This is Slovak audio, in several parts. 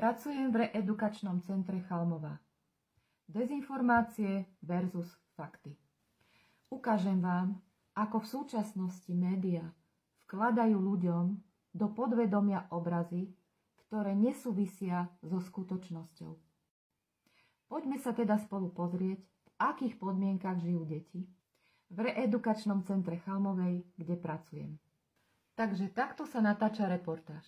Pracujem v reedukačnom centre Chalmová. Dezinformácie versus fakty. Ukážem vám, ako v súčasnosti médiá vkladajú ľuďom do podvedomia obrazy, ktoré nesúvisia so skutočnosťou. Poďme sa teda spolu pozrieť, v akých podmienkach žijú deti v reedukačnom centre Chalmovej, kde pracujem. Takže takto sa natáča reportáž.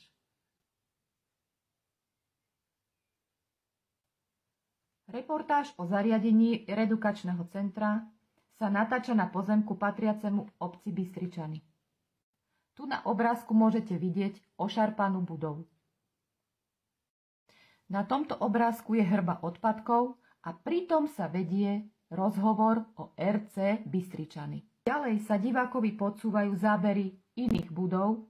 Reportáž o zariadení reedukačného centra sa natáča na pozemku patriacemu obci Bystričany. Tu na obrázku môžete vidieť ošarpanú budovu. Na tomto obrázku je hrba odpadkov a pritom sa vedie rozhovor o RC Bystričany. Ďalej sa divákovi podsúvajú zábery iných budov,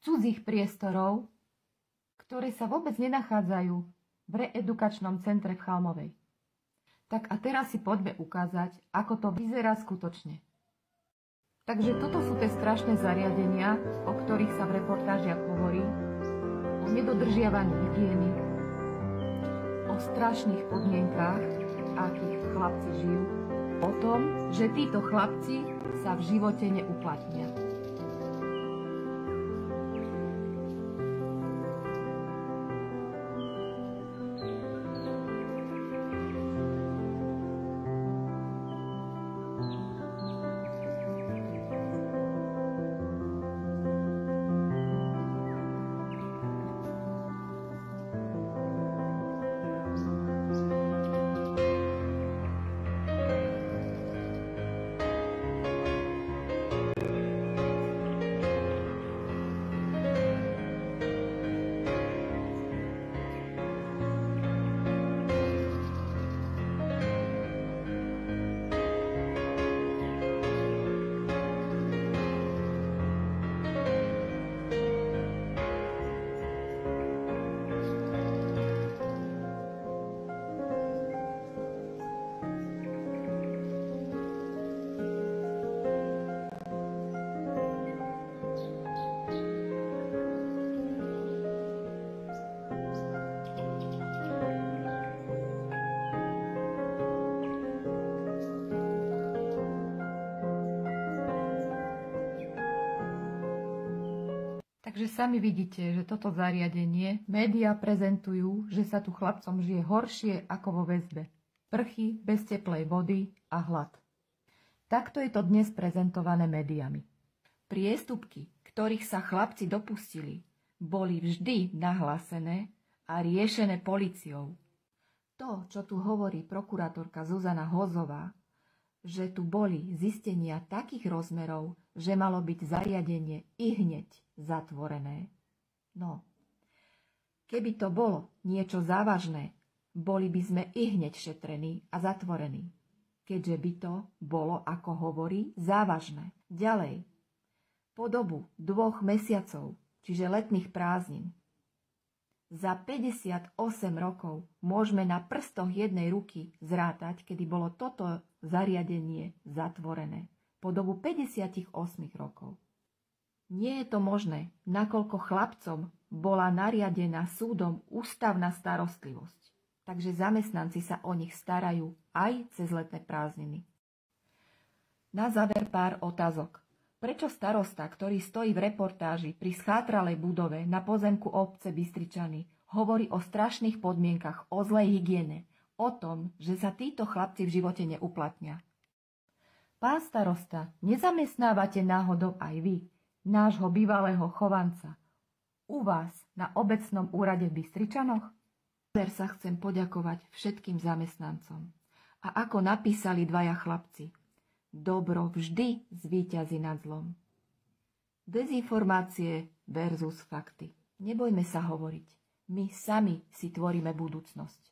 cudzích priestorov, ktoré sa vôbec nenachádzajú v reedukačnom centre v Chalmovej. Tak a teraz si poďme ukázať, ako to vyzerá skutočne. Takže toto sú tie strašné zariadenia, o ktorých sa v reportážiach hovorí, o nedodržiavaní hygieny, o strašných podmienkách, akých chlapci žijú, o tom, že títo chlapci sa v živote neuplatnia. Takže sami vidíte, že toto zariadenie médiá prezentujú, že sa tu chlapcom žije horšie ako vo väzbe. Prchy bez teplej vody a hlad. Takto je to dnes prezentované médiami. Priestupky, ktorých sa chlapci dopustili, boli vždy nahlásené a riešené políciou. To, čo tu hovorí prokurátorka Zuzana Hozová, že tu boli zistenia takých rozmerov, že malo byť zariadenie ihneď zatvorené. No, keby to bolo niečo závažné, boli by sme ihneď šetrení a zatvorení, keďže by to bolo, ako hovorí, závažné. Ďalej, po dobu 2 mesiacov, čiže letných prázdnin, za 58 rokov môžeme na prstoch jednej ruky zrátať, kedy bolo toto zariadenie zatvorené. Po dobu 58 rokov. Nie je to možné, nakoľko chlapcom bola nariadená súdom ústavná starostlivosť. Takže zamestnanci sa o nich starajú aj cez letné prázdniny. Na záver pár otázok. Prečo starosta, ktorý stojí v reportáži pri schátralej budove na pozemku obce Bystričany, hovorí o strašných podmienkach, o zlej hygiene, o tom, že sa títo chlapci v živote neuplatnia? Pán starosta, nezamestnávate náhodou aj vy, nášho bývalého chovanca, u vás na obecnom úrade v Bystričanoch? Teraz sa chcem poďakovať všetkým zamestnancom. A ako napísali 2 chlapci, dobro vždy zvíťazí nad zlom. Dezinformácie versus fakty. Nebojme sa hovoriť. My sami si tvoríme budúcnosť.